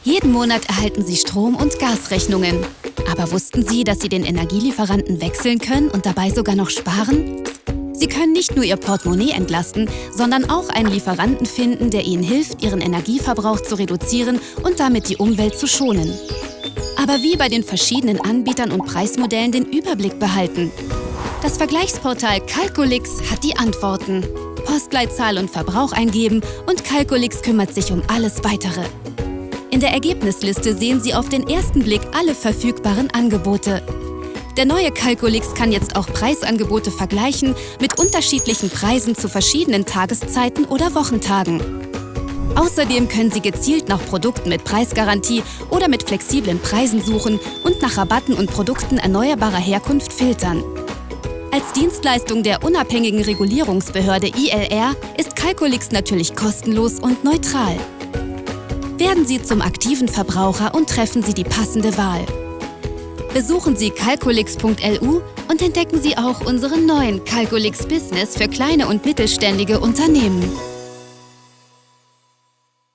Jeden Monat erhalten Sie Strom- und Gasrechnungen. Aber wussten Sie, dass Sie den Energielieferanten wechseln können und dabei sogar noch sparen? Sie können nicht nur Ihr Portemonnaie entlasten, sondern auch einen Lieferanten finden, der Ihnen hilft, Ihren Energieverbrauch zu reduzieren und damit die Umwelt zu schonen. Aber wie bei den verschiedenen Anbietern und Preismodellen den Überblick behalten? Das Vergleichsportal Calculix hat die Antworten. Postleitzahl und Verbrauch eingeben und Calculix kümmert sich um alles Weitere. In der Ergebnisliste sehen Sie auf den ersten Blick alle verfügbaren Angebote. Der neue Calculix kann jetzt auch Preisangebote vergleichen mit unterschiedlichen Preisen zu verschiedenen Tageszeiten oder Wochentagen. Außerdem können Sie gezielt nach Produkten mit Preisgarantie oder mit flexiblen Preisen suchen und nach Rabatten und Produkten erneuerbarer Herkunft filtern. Als Dienstleistung der unabhängigen Regulierungsbehörde ILR ist Calculix natürlich kostenlos und neutral. Werden Sie zum aktiven Verbraucher und treffen Sie die passende Wahl. Besuchen Sie calculix.lu und entdecken Sie auch unseren neuen Calculix Business für kleine und mittelständige Unternehmen.